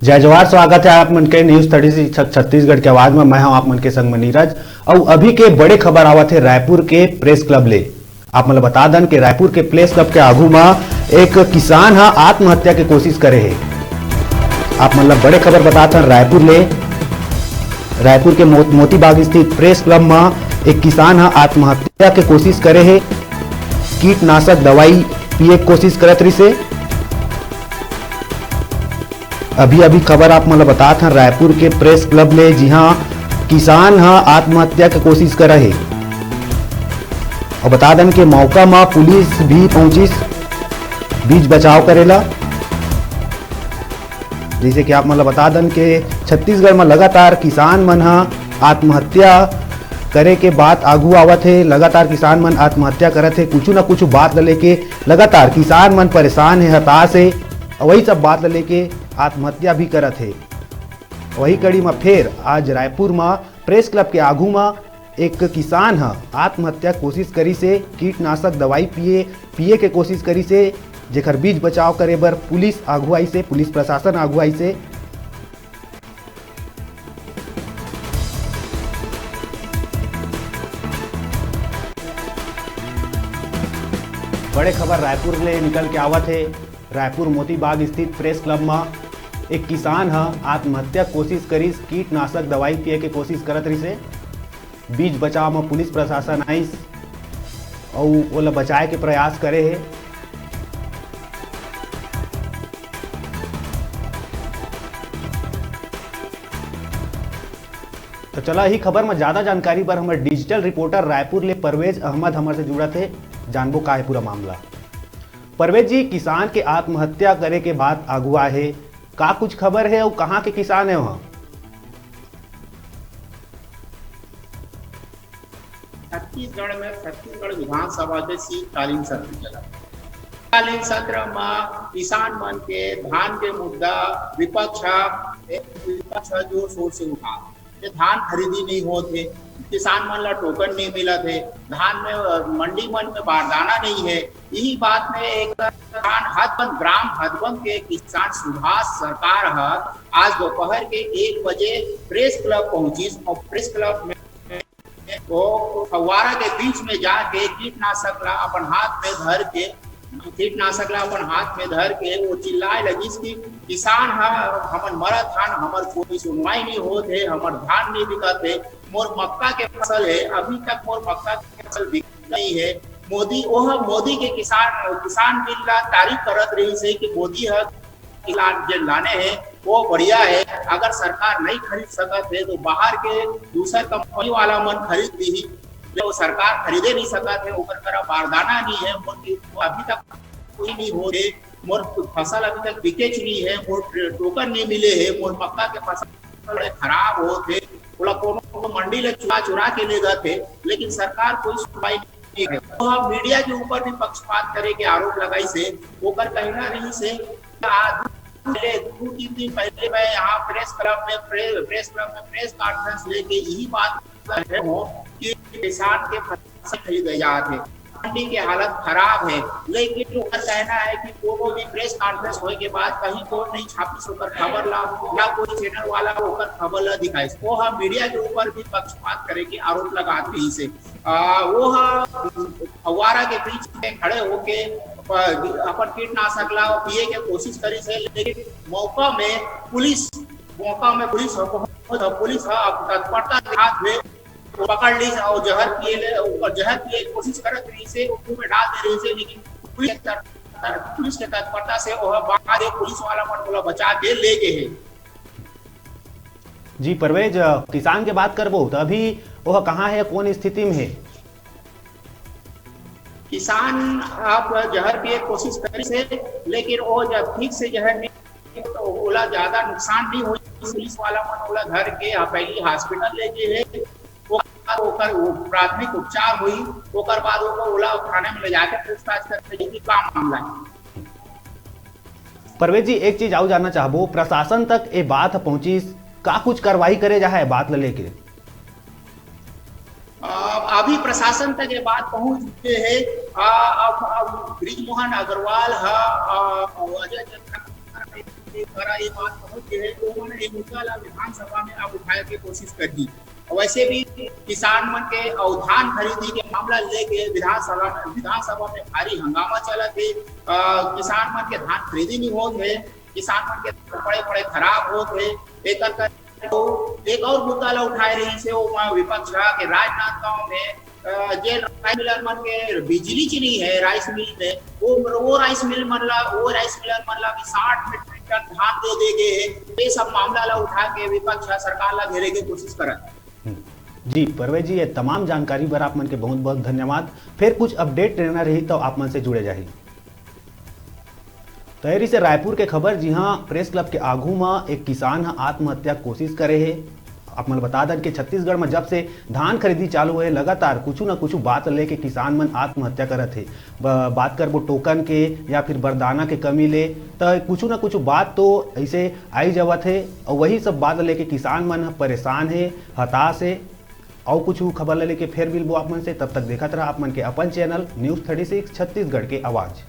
जय जवाहर, स्वागत है आप मन के न्यूज 30 छत्तीसगढ़ के आवाज में। मैं हूं आप मन के संग में नीरज। और अभी के बड़े खबर आवत है रायपुर के प्रेस क्लब ले। आप मन बता दन कि रायपुर के प्रेस क्लब के आगू में एक किसान हा आत्महत्या की कोशिश करे है। आप मतलब बड़े खबर बताते हैं रायपुर ले। रायपुर के मोती बाग स्थित प्रेस क्लब में एक किसान हा आत्महत्या की कोशिश करे है। कीटनाशक दवाई पिए की कोशिश करत रही से। अभी खबर आप मतलब बताते हैं रायपुर के प्रेस क्लब में, जी हाँ, किसान हा आत्महत्या की कोशिश कर रहे। और बता दें कि मौका में पुलिस भी पहुंची बीच बचाव करेला। जैसे कि आप मतलब बता दें कि छत्तीसगढ़ में लगातार किसान मन हा आत्महत्या करे के बात आगू आवत है। लगातार किसान मन आत्महत्या करत है। कुछ ना कुछ बात लेके लगातार किसान मन परेशान है, हताश है। वही सब बात लेके आत्महत्या भी करत है। वही कड़ी में फिर आज रायपुर में प्रेस क्लब के आगू में एक किसान हा आत्महत्या कोशिश करी से। कीटनाशक दवाई पिए के कोशिश करी से, जेकर बीच बचाव करे बर पुलिस आगू आई से, पुलिस प्रशासन आगू आई से। बड़े खबर रायपुर ले निकल के आवत है। रायपुर मोती बाग स्थित प्रेस क्लब में एक किसान हा आत्महत्या कोशिश करी। कीटनाशक दवाई पिए के कोशिश करत रही से। बीच बचाव में पुलिस प्रशासन आई और ओला बचाए के प्रयास करे है। तो चला ही खबर में ज्यादा जानकारी पर हमारे डिजिटल रिपोर्टर रायपुर ले परवेज अहमद हमारे से जुड़ा थे। जानबो का है पूरा मामला। परवेज जी, किसान के आत्महत्या करे के बाद अगुआ है, का कुछ खबर है और कहाँ के किसान है वहां? छत्तीसगढ़ में छत्तीसगढ़ विधानसभा के शीतकालीन सत्र चला। शीतकालीन सत्र में किसान मन के धान के मुद्दा विपक्ष जोर शोर से उठा। धान खरीदी नहीं होते, किसान मन ला टोकन नहीं मिला थे, धान में मंडी मन में बारदाना नहीं है। यही बात में एक ग्राम हदबंद के किसान सुभाष सरकार आज दोपहर के 1 बजे प्रेस क्लब पहुंची और प्रेस क्लब में वो फव्वारा के बीच में जाके कीटनाशक ला अपन हाथ में धर के वो चिल्लाए लगी कि किसान हमन मरत हन, हमर कोई सुनवाई नहीं होत है, हमर धान नहीं बिकत है, मोर मक्का के फसल है, अभी तक मोर मक्का के फसल बिक नहीं है। मोदी के किसान बिल ला तारीफ करत रही से कि मोदी जो लाने हैं वो बढ़िया है। अगर सरकार नहीं खरीद सकत है तो बाहर के दूसर कंपनी वाला मन खरीद ली। जो सरकार खरीदे नहीं सकत है, ऊपर तरफ बारदाना नहीं है, अभी तक कोई नहीं हो रहे, मोर फसल अभी तक बिके नहीं है, मोर टोकन नहीं मिले है, मोर मक्का के फसल खराब होते, कोनो मंडी ले चुरा के ले गए थे, लेकिन सरकार कोई सुनवाई नहीं है। तो मीडिया के ऊपर भी पक्षपात करे के आरोप लगाई से ओकर कहना नहीं से। 2-3 दिन पहले मैं यहाँ प्रेस क्लब में प्रेस कॉन्फ्रेंस लेके यही बात कर रहे हो कि किसान के फसल खरीदे जाते हैं, मंडी की हालत खराब है, लेकिन उनका कहना है कि कोनो भी प्रेस कॉन्फ्रेंस होने के बाद कहीं को नहीं छापी होकर खबर ला या कोई चैनल वाला होकर खबर ला दिखाए। वो हम मीडिया के ऊपर भी पक्षपात करे के आरोप लगाते ही से। वो फव्वारा के बीच में खड़े होके अपन कीटनाशक ला पिए के कोशिश करी से, लेकिन मौका में पुलिस तत्परता दिखात हुए पकड़ ली और जहर पिए कोशिश करत रही से, मुंह में डाल दे रही से, लेकिन पुलिस के तत्परता से बाद पुलिस वाला मन बोला बचा के ले गए है। जी परवेज, किसान के बात करबो तो अभी वह कहाँ है, कौन स्थिति में है? किसान आप जहर पिए कोशिश करी से, लेकिन वो जब ठीक से जहर नहीं तो ओला ज्यादा नुकसान नहीं हुई। पुलिस वाला मन ओला घर के पहले हॉस्पिटल ले गए है, ओकर प्राथमिक उपचार हुई, ओकर बाद ओला थाने में ले जाके पूछताछ करके काम मामला है। परवेज जी, एक चीज और जानना चाहबो, प्रशासन तक ये बात पहुंची, का कुछ कार्रवाई करे जा है बात लेके? अभी प्रशासन तक ये बात पहुंच चुके हैं। ब्रिजमोहन अग्रवाल अजय के करा ये बात पहुंच गई है तो उन्होंने ये मुद्दा ला विधानसभा में अब उठाए के कोशिश कर दी। वैसे भी किसान मन के और धान खरीदी के मामला लेके विधानसभा में भारी हंगामा चला थे। किसान मन के धान खरीदी नहीं होत है, किसान मन के बड़े बड़े खराब होत है। तो एक और मुद्दा ला उठाए रही से वो विपक्ष के राजनांदगांव में जे राइस मिलर मन के बिजली चली है राइस मिल में, वो राइस मिलर मन ला भी 60 मीट्रिक टन धान दे देगे। ये सब मामला ला उठा के विपक्ष सरकार ला घेरे के कोशिश करत। जी परवेज जी, ये तमाम जानकारी बर आप मन के बहुत बहुत धन्यवाद। फिर कुछ अपडेट रहना रही तो आप मन से जुड़े जाही। तैयारी से रायपुर के खबर, जी हाँ, प्रेस क्लब के आगू में एक किसान आत्महत्या कोशिश करे है। आप मन बता दें कि छत्तीसगढ़ में जब से धान खरीदी चालू है लगातार कुछ न कुछ बात लेके किसान मन आत्महत्या करत है। बात कर वो टोकन के या फिर बरदाना के कमी ले तो कुछ न कुछ बात तो ऐसे आई जवत है और वही सब बात लेके किसान मन परेशान है, हताश है। और कुछ खबर लेके फिर मिलबो आप मन से, तब तक देखत रहा आप मन के अपन चैनल न्यूज़ 36 छत्तीसगढ़ के आवाज़।